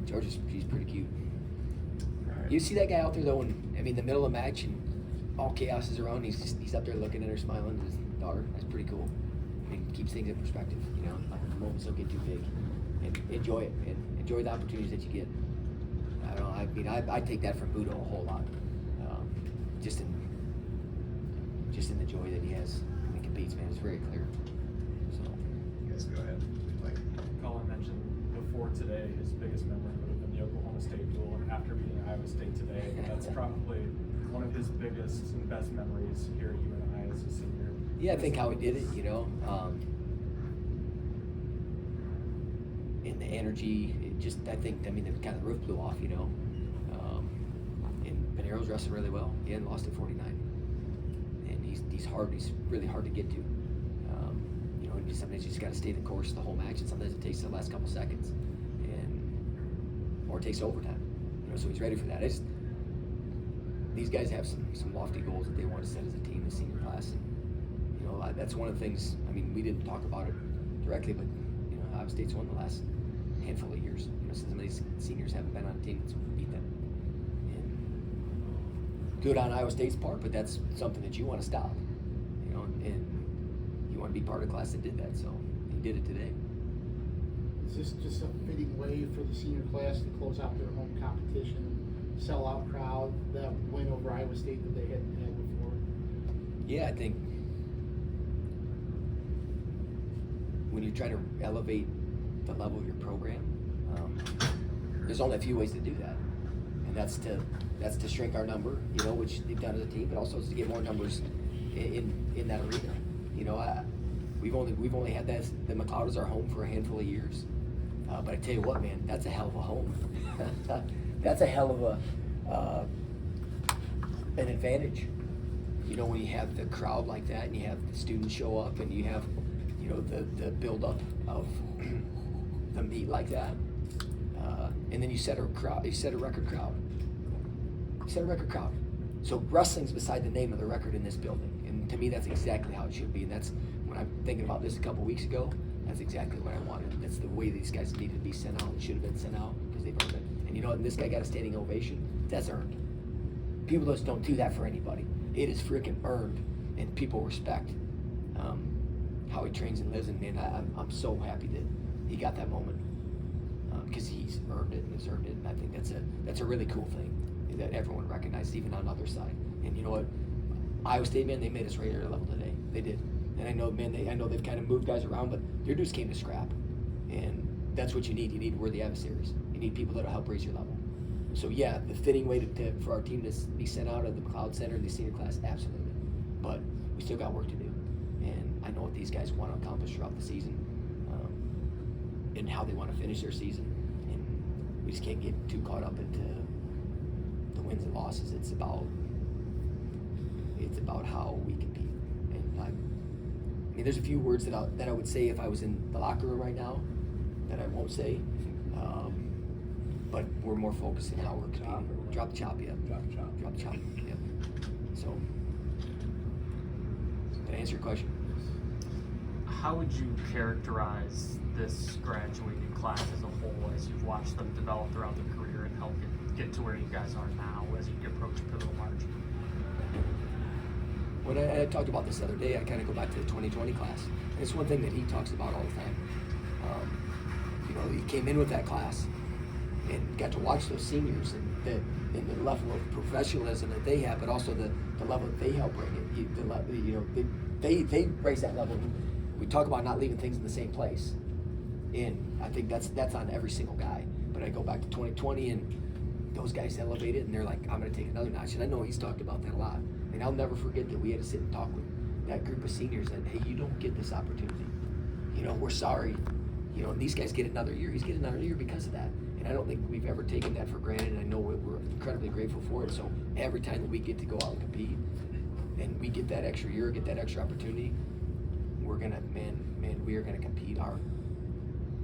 George he's pretty cute. Right. You see that guy out there though, in the middle of the match, and all chaos is around. He's up there looking at her, smiling. His daughter. That's pretty cool. Keeps things in perspective. Like the moments don't get too big, and enjoy it, and enjoy the opportunities that you get. I don't know. I take that from Budo a whole lot. Just in the joy that he has when he competes, man. It's very clear. So. You guys go ahead. Like Colin mentioned before today, his biggest memory would have been the Oklahoma State duel, and after beating Iowa State today, that's probably one of his biggest and best memories here at UNI as a senior. Yeah, I think how he did it, and the energy, the kind of roof blew off, and Panero's wrestled really well. He hadn't lost at 49, and he's really hard to get to. Sometimes you just got to stay the course the whole match, and sometimes it takes the last couple seconds, or it takes overtime. So he's ready for that. These guys have some lofty goals that they want to set as a team, the senior class. And, that's one of the things. We didn't talk about it directly, but Iowa State's won the last handful of years. Some of these seniors haven't been on a team that's beat them. And good on Iowa State's part, but that's something that you want to stop. And you want to be part of a class that did that. So he did it today. Is this just a fitting way for the senior class to close out their home competition, sellout crowd, that win over Iowa State that they hadn't had before? Yeah, I think when you're trying to elevate the level of your program, there's only a few ways to do that, and that's to shrink our number, which they've done as a team, but also to get more numbers in that arena. We've only had the McLeod as our home for a handful of years, but I tell you what, man, that's a hell of a home. That's a hell of an advantage. When you have the crowd like that, and you have the students show up, and you have the build up of the meet like that, and then you set a record crowd. So wrestling's beside the name of the record in this building, and to me that's exactly how it should be. And that's when I'm thinking about this a couple weeks ago. That's exactly what I wanted. That's the way these guys needed to be sent out and should have been sent out, because they've earned it. And and this guy got a standing ovation. That's earned. People just don't do that for anybody. It is freaking earned, and people respect how he trains and lives. And man, I'm so happy that he got that moment, because he's earned it and deserved it. And I think that's a really cool thing that everyone recognizes, even on the other side. And you know what? Iowa State, man, they made us right at their level today. They did. And I know they've kind of moved guys around, but their dudes came to scrap. And that's what you need. You need worthy adversaries. You need people that'll help raise your level. So yeah, the fitting way for our team to be sent out of the McLeod Center in the senior class, absolutely. But we still got work to do. And I know what these guys want to accomplish throughout the season, and how they want to finish their season. And we just can't get too caught up into the wins and losses. It's about how we compete. And there's a few words that I would say if I was in the locker room right now that I won't say, but we're more focused on how we're competing. Drop the chop, yeah. Drop the chop, yeah. So, did I answer your question? How would you characterize this graduating class as a whole, as you've watched them develop throughout their career and help get to where you guys are now as you approach pivotal March? When I talked about this the other day, I kind of go back to the 2020 class. And it's one thing that he talks about all the time. He came in with that class and got to watch those seniors and the level of professionalism that they have, but also the level that they help bring it. They raise that level. We talk about not leaving things in the same place, and I think that's on every single guy. But I go back to 2020, and those guys elevated, and they're like, I'm going to take another notch. And I know he's talked about that a lot. And I'll never forget that we had to sit and talk with that group of seniors that, hey, you don't get this opportunity. We're sorry. And these guys get another year. He's getting another year because of that. And I don't think we've ever taken that for granted. And I know we're incredibly grateful for it. So every time that we get to go out and compete, and we get that extra year, get that extra opportunity, we're gonna, we are gonna compete our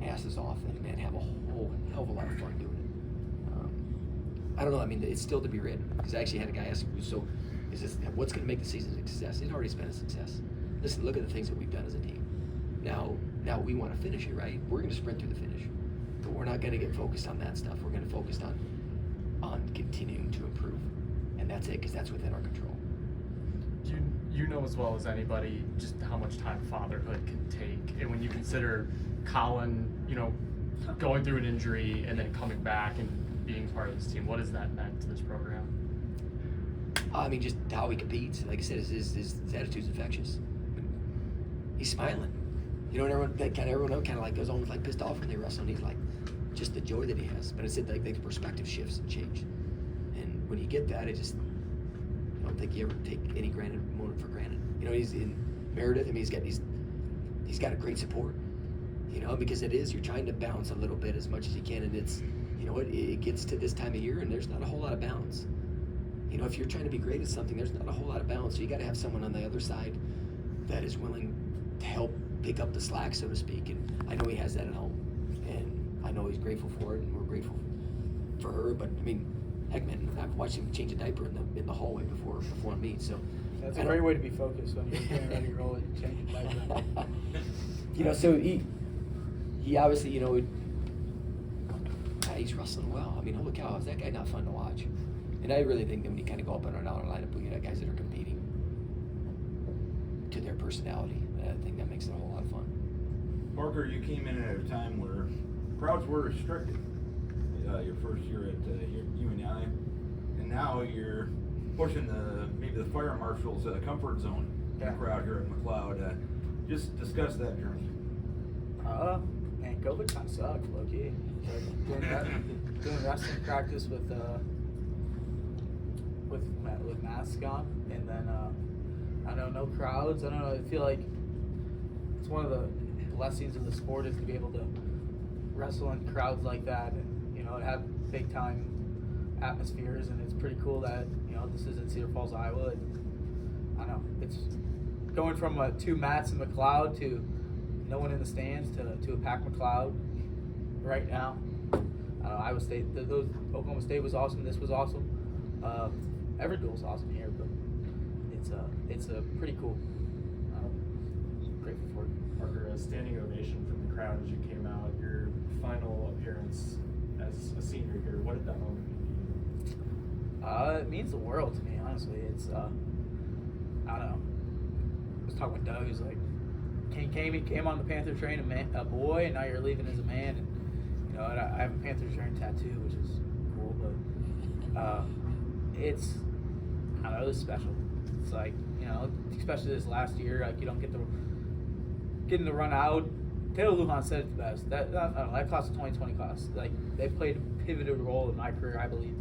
asses off and have a whole hell of a lot of fun doing it. I don't know. It's still to be written, because I actually had a guy ask me, so is this what's going to make the season a success? It's already been a success. Listen, look at the things that we've done as a team. Now we want to finish it, right? We're going to sprint through the finish, but we're not going to get focused on that stuff. We're going to focus on continuing to improve, and that's it, because that's within our control. You know as well as anybody just how much time fatherhood can take, and when you consider Colin, you know, going through an injury and then coming back and being part of this team, what has that meant to this program? I mean, just how he competes. Like I said, his attitude's infectious. He's smiling. You know, and everyone kind of like goes almost like pissed off when they wrestle, and he's like, just the joy that he has. But it's like the perspective shifts and change. And when you get that, I don't think you ever take any moment for granted. You know, he's in Meredith. I mean, he's got a great support. You know, because you're trying to balance a little bit as much as you can, and it's, you know, it gets to this time of year, and there's not a whole lot of balance. You know, if you're trying to be great at something, there's not a whole lot of balance. So you got to have someone on the other side that is willing to help pick up the slack, so to speak. And I know he has that at home, and I know he's grateful for it, and we're grateful for her. But I mean, heck, man, I've watched him change a diaper in the hallway before a meet. So that's a great way to be focused when you're getting ready to roll and change a diaper. You know, so he obviously, you know, he's wrestling well. I mean, holy cow, is that guy not fun to watch? And I really think that when you kind of go up and down our lineup, we got guys that are competing to their personality. I think that makes it a whole lot of fun. Parker, you came in at a time where crowds were restricted. Your first year at UNI, and now you're pushing maybe the fire marshal's comfort zone in the crowd here at McLeod. Just discuss that journey. Man, COVID kind of sucked, low-key. Like doing wrestling practice with masks on, and then I don't know, no crowds. I don't know. I feel like it's one of the blessings of the sport is to be able to wrestle in crowds like that, and you know, have big time atmospheres, and it's pretty cool that, you know, this is in Cedar Falls, Iowa. And I don't know, it's going from 2 mats in McLeod to no one in the stands to a packed McLeod right now. Iowa State, Oklahoma State was awesome. This was awesome. Every duel's awesome here, but it's pretty cool. Grateful for it. Parker, a standing ovation from the crowd as you came out. Your final appearance as a senior here, what did that moment mean to you? It means the world to me, honestly. It's I don't know. I was talking with Doug. He's like, came on the Panther train a boy, and now you're leaving as a man. And you know, I have a Panther train tattoo, which is cool, but it's, I don't know, it's special. It's like, you know, especially this last year, like you don't getting to run out. Taylor Lujan said it the best. That class of 2020 class, like they played a pivotal role in my career, I believe.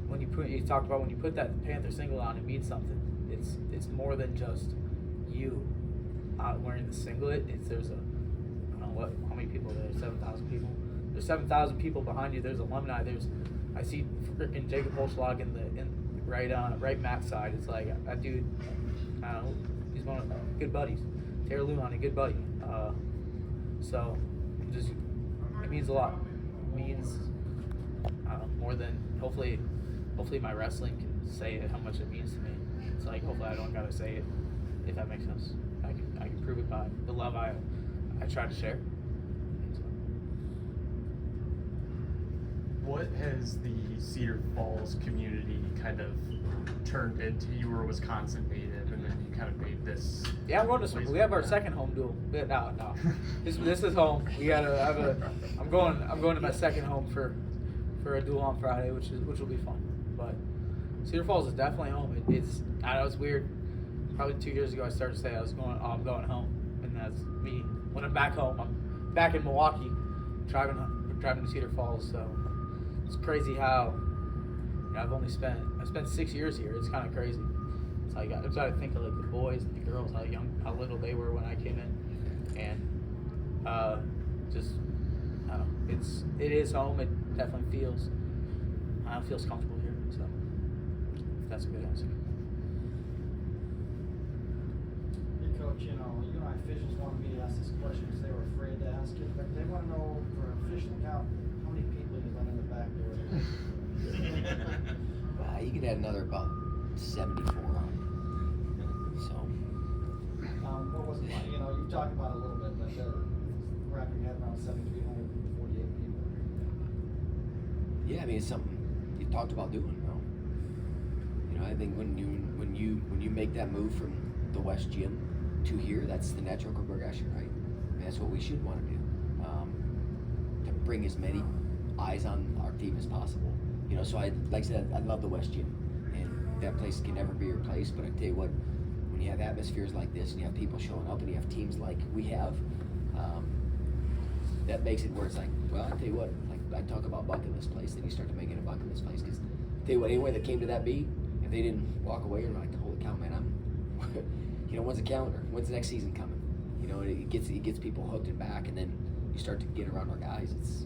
When you talked about when you put that Panther single on, it means something. It's more than just you wearing the singlet. There's I don't know how many people there. 7,000 people. There's 7,000 people behind you. There's alumni. I see freaking Jacob Holschlag in the right mat side. It's like that dude. I don't know. He's one of my good buddies. Taylor Lujan, a good buddy. So just it means a lot. It means more than hopefully my wrestling can say how much it means to me. It's like hopefully I don't gotta say it, if that makes sense. I can prove it by the love I try to share. What has the Cedar Falls community kind of turned into? You were a Wisconsin native, and then you kind of made this. Yeah, I'm going to school. We have our second home duel. No. This is home. We gotta. I'm going to my second home for a duel on Friday, which will be fun. But Cedar Falls is definitely home. I know it's weird. Probably 2 years ago, I started to say I'm going home, and that's me. When I'm back home, I'm back in Milwaukee, driving to Cedar Falls. So it's crazy how I spent 6 years here. It's kind of crazy. It's like I'm trying to think of like the boys and the girls, how little they were when I came in, and just I don't know. It is home. It definitely feels comfortable here. So that's a good answer. Hey Coach, you know officials wanted me to ask this question because they were afraid to ask it, but they want to know for an official account how many people you let in the back there. You can add another about 74 on. So. What was it like? You know, you talked about it a little bit, but wrapping your head around 7,340 mean, it's something you talked about doing, bro. You know, I think when you make that move from the West Gym to here, that's the natural progression, right? And that's what we should want to do, to bring as many eyes on our team as possible. You know, so like I said, I love the West Gym, and that place can never be replaced. But I tell you what, when you have atmospheres like this, and you have people showing up, and you have teams like we have, that makes it where it's like, well, I tell you what, like I talk about bucking this place, then you start to make it a bucking this place. Because I tell you what, anyone that came to that meet, if they didn't walk away and like, holy cow, man, I'm, you know, when's the calendar? When's the next season coming? You know, it gets people hooked and back, and then you start to get around our guys. It's,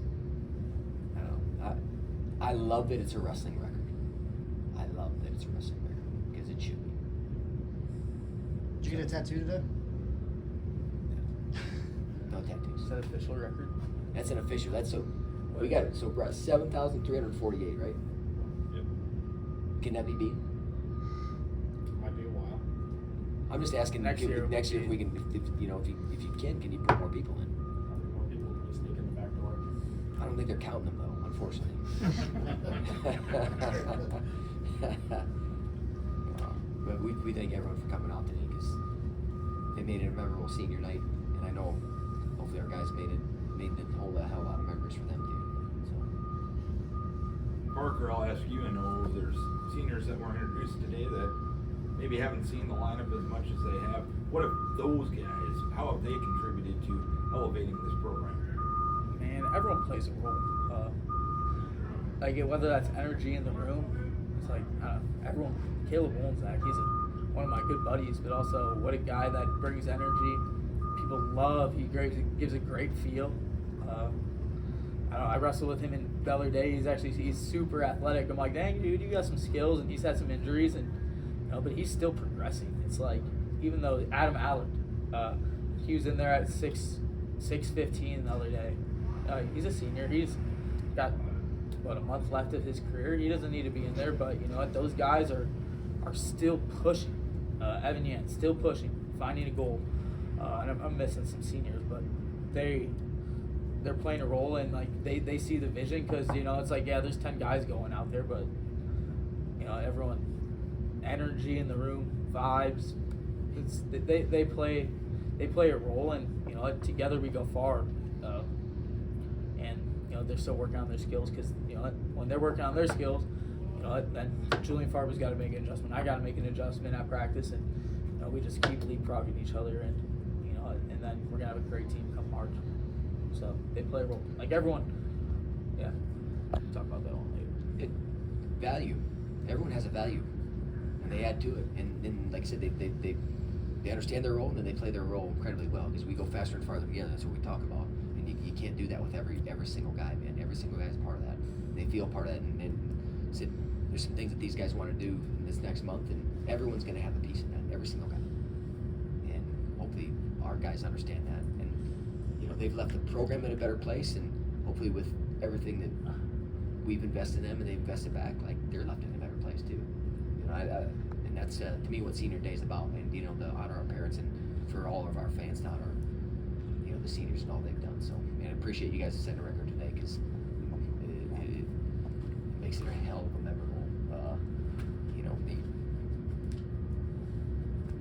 I don't know, I love that it's a wrestling record. I love that it's a wrestling record because it should be. Did you get a tattoo today? No tattoos. Is that official record? That's an official. That's so. We got it. So we're at 7,348, right? Yep. Can that be beat? Might be a while. I'm just asking. Next year. Next year, if we can, if you know, if you can you put more people in? Probably more people can just sneak in the back door. I don't think they're counting them though, unfortunately. But we thank everyone for coming out today because they made it a memorable senior night, and I know hopefully our guys made the whole hell lot of memories for them too. Parker, I'll ask you, I know there's seniors that were introduced today that maybe haven't seen the lineup as much as they have. What have those guys, how have they contributed to elevating this program? Man, everyone plays a role. Like whether that's energy in the room, it's like everyone. Caleb Wolnzak, he's one of my good buddies, but also what a guy that brings energy. People love. He gives a great feel. I wrestled with him the other day. He's super athletic. I'm like, dang dude, you got some skills, and he's had some injuries, and but he's still progressing. It's like even though Adam Allard, he was in there at 6'15" the other day. He's a senior. He's got a month left of his career. He doesn't need to be in there, but you know what? Those guys are still pushing. Evan Yan still pushing, finding a goal. And I'm missing some seniors, but they're playing a role, and like they see the vision because you know it's like there's 10 guys going out there, but you know everyone, energy in the room, vibes. They play a role, and you know together we go far. And you know they're still working on their skills because you know when they're working on their skills, you know then Julian Farber's got to make an adjustment. I got to make an adjustment at practice, and you know we just keep leapfrogging each other, and you know and then we're gonna have a great team come March. So they play a role. Like everyone, yeah. We'll talk about that one later. Value. Everyone has a value, and they add to it. And like I said, they understand their role, and then they play their role incredibly well because we go faster and farther together. That's what we talk about. And you can't do that with every single guy, man. Every single guy is part of that. They feel part of that, and said there's some things that these guys want to do in this next month, and everyone's going to have a piece of that. Every single guy, and hopefully our guys understand that. And you know they've left the program in a better place, and hopefully with everything that we've invested in them and they've invested back, like they're left in a better place too. You know, and that's to me what Senior Day is about, and you know, to honor our parents and for all of our fans to honor, you know, the seniors and all they've done. So, man, I appreciate you guys setting a record today because it makes it a hell of a memorable